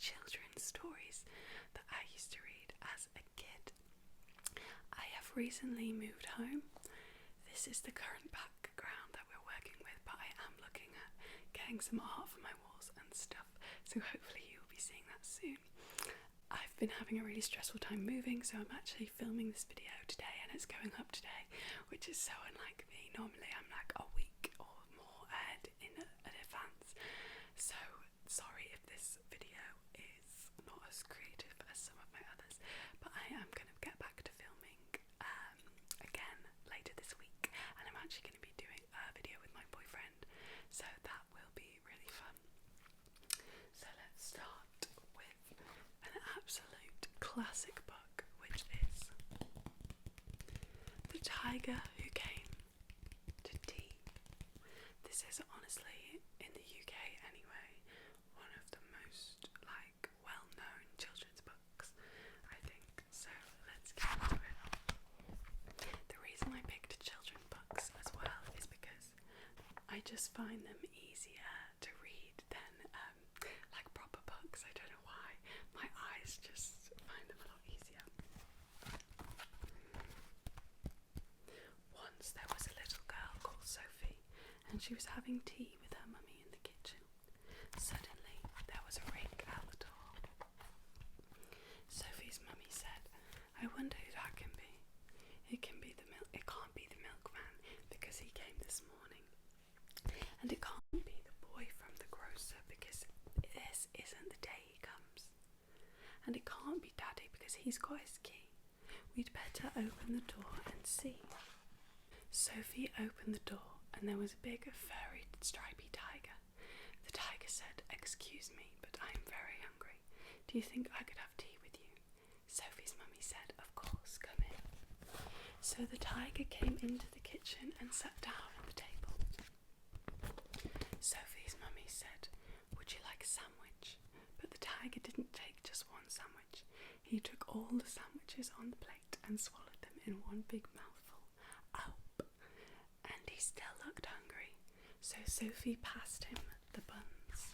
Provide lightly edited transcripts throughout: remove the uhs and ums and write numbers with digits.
children's stories that I used to read as a kid. I have recently moved home. This is the current background that we're working with, but I am looking at getting some art for my walls and stuff, so hopefully you'll be seeing that soon. I've been having a really stressful time moving, so I'm actually filming this video today and it's going up today, which is so unlike me. Normally I'm like a week or more ahead in advance, so sorry if this video is not as creative as some of my others, but I am going to get back to filming again later this week, and I'm actually going to be doing a video with my boyfriend, so that will be really fun. So let's start with an absolute classic book, which is The Tiger Who Came to Tea. This is honestly, in the UK anyway, one of the most well-known children's books, I think. So let's get into it. The reason I picked children's books as well is because I just find them easier to read than proper books. I don't know why. My eyes just find them a lot easier. Once there was a little girl called Sophie, and she was having tea with her mummy in the kitchen. Suddenly there was a ring at the door. Sophie's mummy said, "I wonder who that can be. It can't be the milkman because he came this morning. And it can't be the boy from the grocer because this isn't the day he comes. And it can't be Daddy because he's got his key. We'd better open the door and see." Sophie opened the door and there was a big furry stripy tiger. The tiger said, "Excuse me, but I'm very hungry. Do you think I could have tea with you?" Sophie's mummy said, "Of course, come in." So the tiger came into the kitchen and sat down at the table. Sophie's mummy said, "Would you like a sandwich?" But the tiger didn't take just one sandwich. He took all the sandwiches on the plate and swallowed them in one big mouthful. Up. And he still looked hungry, so Sophie passed him the buns.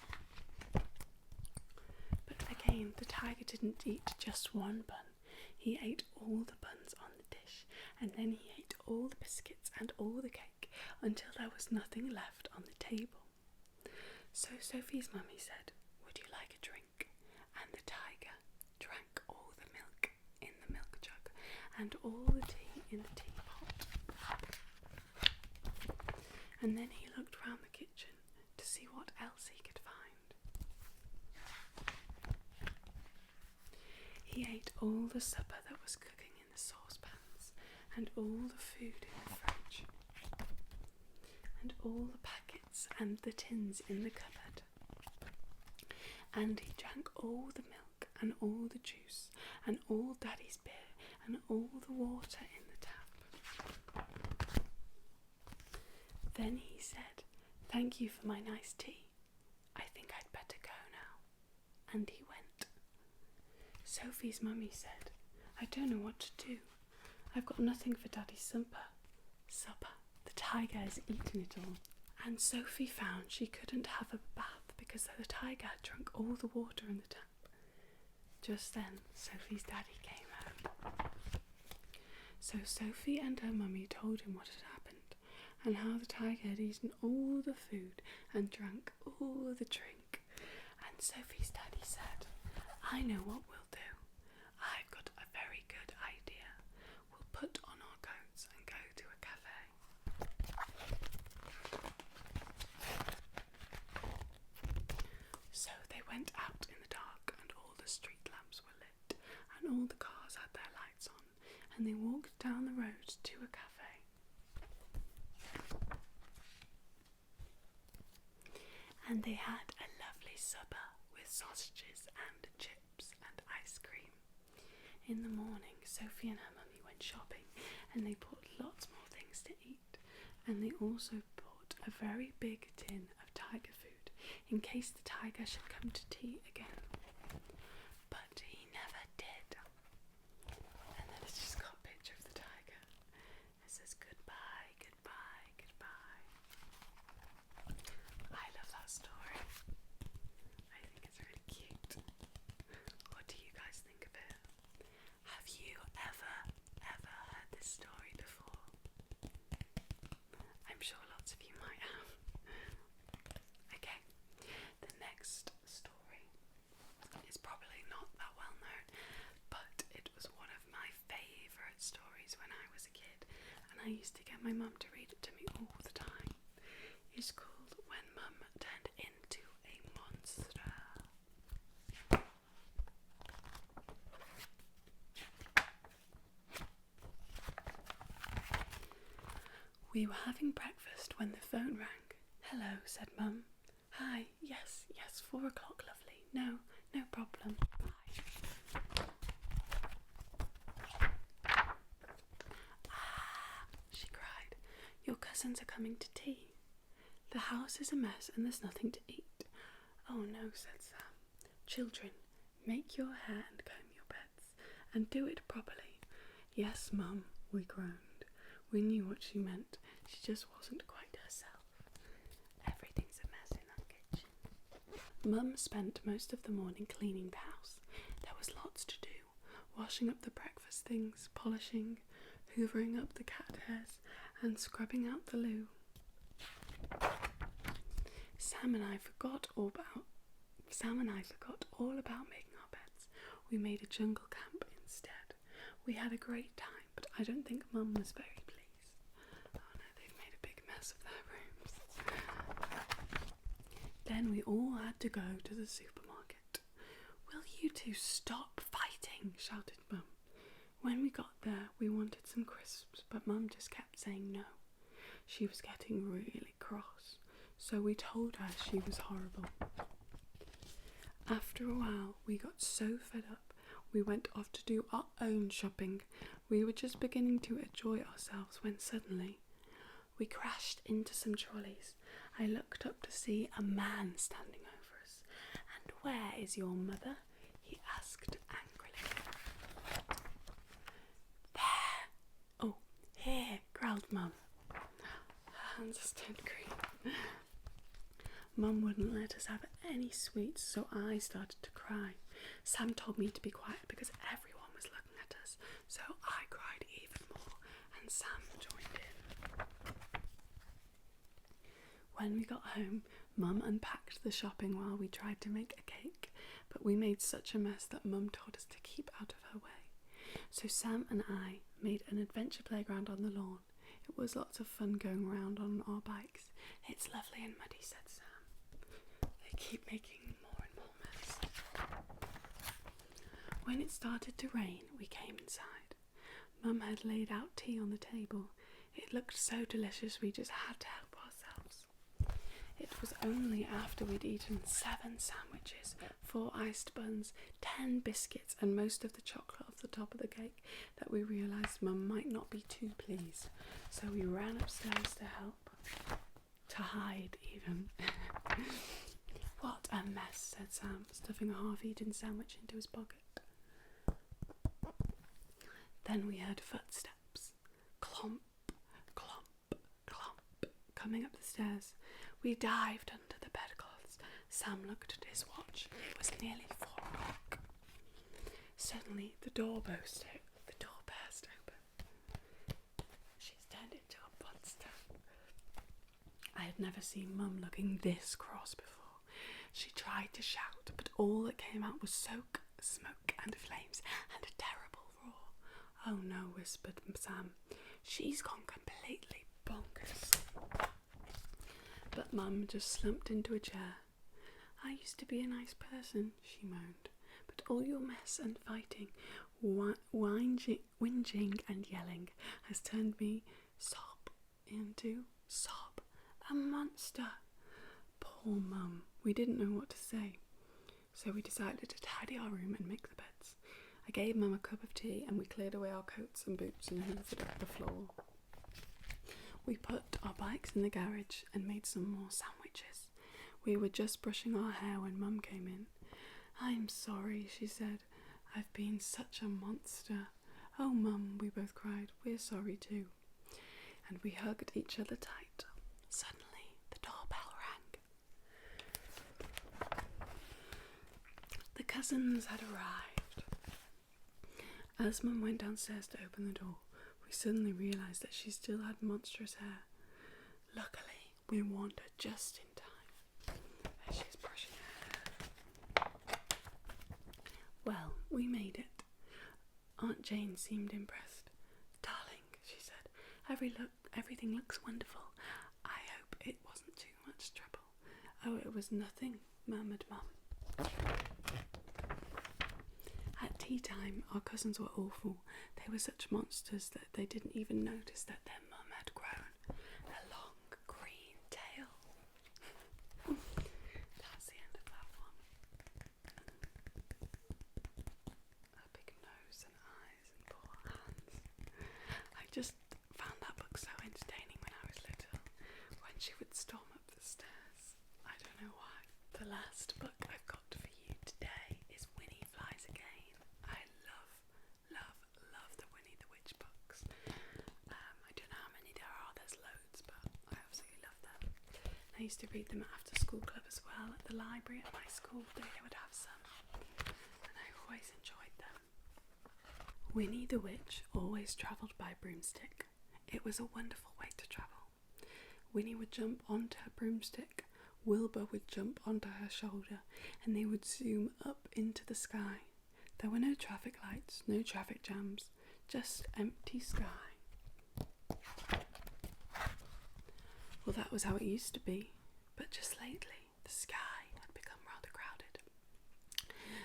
But again, the tiger didn't eat just one bun. He ate all the buns on the dish, and then he ate all the biscuits and all the cake until there was nothing left on the table. So Sophie's mummy said, "Would you like a drink?" And the tiger drank all the milk in the milk jug and all the tea in the teapot. And then he looked round the kitchen to see what else he could find. He ate all the supper that was cooking in the saucepans, and all the food in the fridge, and all the packets and the tins in the cupboard. And he drank all the milk and all the juice and all Daddy's beer and all the water in the tap. Then he said, "Thank you for my nice tea. I think I'd better go now." And he went. Sophie's mummy said, "I don't know what to do. I've got nothing for Daddy's supper. The tiger has eaten it all." And Sophie found she couldn't have a bath because the tiger had drunk all the water in the tap. Just then, Sophie's daddy came home. So Sophie and her mummy told him what had happened, and how the tiger had eaten all the food and drank all the drink. And Sophie's daddy said, "I know what we'll do. I've got a very good idea. We'll put on our coats and go to a cafe." So they went out in the dark, and all the street lamps were lit, and all the cars had their lights on, and they walked down the road to a cafe. And they had a lovely supper with sausages and chips and ice cream. In the morning, Sophie and her mummy went shopping, and they bought lots more things to eat, and they also bought a very big tin of tiger food in case the tiger should come to tea again. But he never did. And then it's just got a picture of the tiger. It says goodbye, goodbye, goodbye. I love that story. I think it's really cute. I'm sure lots of you might have. Okay, the next story is probably not that well known, but it was one of my favourite stories when I was a kid, and I used to get my mum to read it to me all the time. It's called When Mum Turned Into a Monster. We were having breakfast when the phone rang. "Hello," said Mum. "Hi, yes, 4 o'clock, lovely. No problem. Bye." "Ah," she cried, "your cousins are coming to tea. The house is a mess and there's nothing to eat." "Oh no," said Sam. "Children, make your hair and comb your beds, and do it properly." "Yes, Mum," we groaned. We knew what she meant. She just wasn't quite herself. Everything's a mess in that kitchen. Mum spent most of the morning cleaning the house. There was lots to do. Washing up the breakfast things, polishing, hoovering up the cat hairs, and scrubbing out the loo. Sam and I forgot all about making our beds. We made a jungle camp instead. We had a great time, but I don't think Mum was very pleased. Oh no, they've made a big mess of their rooms. Then we all had to go to the supermarket. "Will you two stop fighting?" shouted Mum. When we got there, we wanted some crisps, but Mum just kept saying no. She was getting really cross, so we told her she was horrible. After a while, we got so fed up, we went off to do our own shopping. We were just beginning to enjoy ourselves when suddenly we crashed into some trolleys. I looked up to see a man standing over us. "And where is your mother?" he asked angrily. "There." "Oh, here," growled Mum. Her hands turned green. Mum wouldn't let us have any sweets, so I started to cry. Sam told me to be quiet because everyone was looking at us, so I cried even more, and Sam joined in. When we got home, Mum unpacked the shopping while we tried to make a cake, but we made such a mess that Mum told us to keep out of her way. So Sam and I made an adventure playground on the lawn. It was lots of fun going around on our bikes. "It's lovely and muddy," said Sam. They keep making more and more mess. When it started to rain, we came inside. Mum had laid out tea on the table. It looked so delicious we just had to help ourselves. It was only after we'd eaten 7 sandwiches, 4 iced buns, 10 biscuits, and most of the chocolate off the top of the cake that we realised Mum might not be too pleased. So we ran upstairs to help. To hide, even. "What a mess," said Sam, stuffing a half-eaten sandwich into his pocket. Then we heard footsteps. Clomp, clomp, clomp, coming up the stairs. We dived under the bedclothes. Sam looked at his watch. It was nearly 4 o'clock. Suddenly, the door burst open. She's turned into a monster. I had never seen Mum looking this cross before. She tried to shout, but all that came out was smoke and flames and a terrible roar. "Oh no," whispered Sam. "She's gone completely bonkers." But Mum just slumped into a chair. "I used to be a nice person," she moaned, "but all your mess and fighting, whinging and yelling has turned me into a monster." Poor Mum. We didn't know what to say, so we decided to tidy our room and make the beds. I gave Mum a cup of tea and we cleared away our coats and boots and hoovered up the floor. We put our bikes in the garage and made some more sandwiches. We were just brushing our hair when Mum came in. "I'm sorry," she said. "I've been such a monster." "Oh, Mum," we both cried. "We're sorry too." And we hugged each other tight. Suddenly, the doorbell rang. The cousins had arrived. As Mum went downstairs to open the door, we suddenly realised that she still had monstrous hair. Luckily, we warned her just in time. There she is brushing her hair. Well, we made it. Aunt Jane seemed impressed. Darling, she said, everything looks wonderful. I hope it wasn't too much trouble. Oh, it was nothing, murmured Mum. At tea time, our cousins were awful. They were such monsters that they didn't even notice that their mum had grown a long green tail. That's the end of that one. A big nose and eyes and poor hands. I just found that book so entertaining when I was little, when she would storm up the stairs. I don't know why. The last book I've got for you today is Winnie Flies Again. I love the Winnie the Witch books. I don't know how many there are, there's loads, but I absolutely love them. I used to read them at after school club as well at the library at my school. They would have some, and I always enjoyed them. Winnie the Witch always travelled by broomstick. It was a wonderful way to travel. Winnie would jump onto her broomstick, Wilbur would jump onto her shoulder, and they would zoom up into the sky. There were no traffic lights, no traffic jams, just empty sky. Well, that was how it used to be, but just lately the sky had become rather crowded.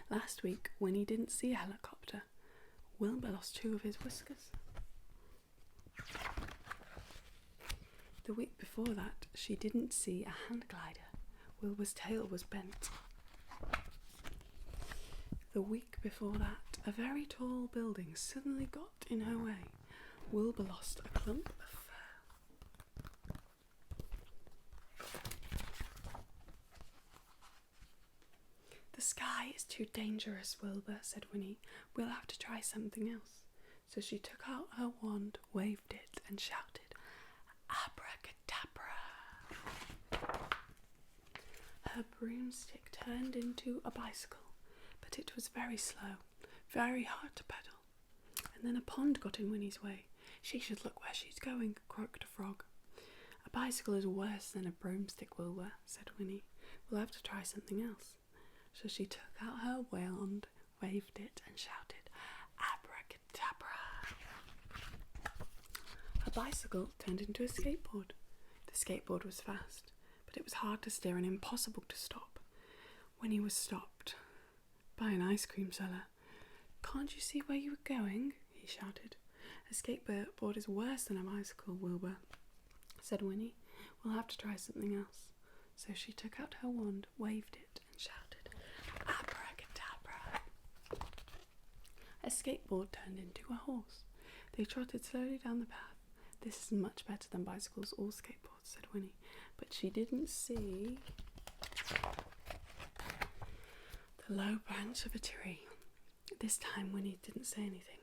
Last week, Winnie didn't see a helicopter. Wilbur lost 2 of his whiskers. The week before that, she didn't see a hand glider. Wilbur's tail was bent. The week before that, a very tall building suddenly got in her way. Wilbur lost a clump of fur. The sky is too dangerous, Wilbur, said Winnie. We'll have to try something else. So she took out her wand, waved it, and shouted, Abracadabra! Her broomstick turned into a bicycle, but it was very slow, very hard to pedal. And then a pond got in Winnie's way. She should look where she's going, croaked a frog. A bicycle is worse than a broomstick, Wilbur, said Winnie. We'll have to try something else. So she took out her wand, waved it, and shouted, Abracadabra! Her bicycle turned into a skateboard. The skateboard was fast, but it was hard to steer and impossible to stop. Winnie was stopped by an ice cream seller. Can't you see where you were going? He shouted. A skateboard is worse than a bicycle, Wilbur, said Winnie. We'll have to try something else. So she took out her wand, waved it, and shouted, Abracadabra! A skateboard turned into a horse. They trotted slowly down the path. This is much better than bicycles or skateboards, said Winnie, but she didn't see the low branch of a tree. This time Winnie didn't say anything.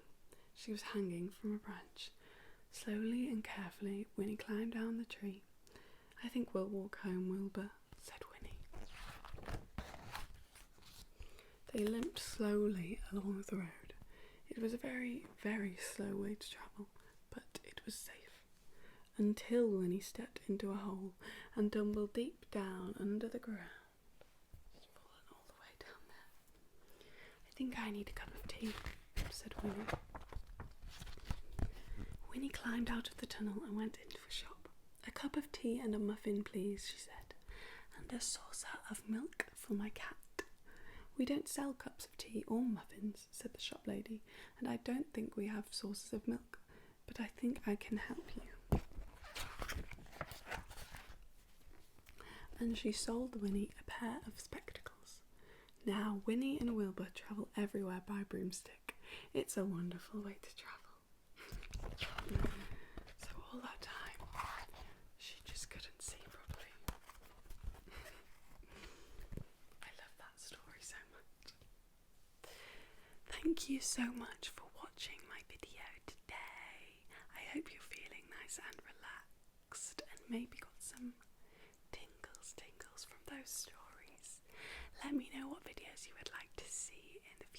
She was hanging from a branch. Slowly and carefully, Winnie climbed down the tree. I think we'll walk home, Wilbur, said Winnie. They limped slowly along the road. It was a very, very slow way to travel, but it was safe. Until Winnie stepped into a hole and tumbled deep down under the ground. She's fallen all the way down there. I think I need a cup of tea, said Winnie. Winnie climbed out of the tunnel and went into a shop. A cup of tea and a muffin, please, she said, and a saucer of milk for my cat. We don't sell cups of tea or muffins, said the shop lady, and I don't think we have saucers of milk, but I think I can help you. And she sold Winnie a pair of spectacles. Now Winnie and Wilbur travel everywhere by broomstick. It's a wonderful way to travel. So all that time, she just couldn't see properly. I love that story so much. Thank you so much for watching my video today. I hope you're feeling nice and relaxed and maybe got some tingles from those stories. Let me know what videos you would like to see in the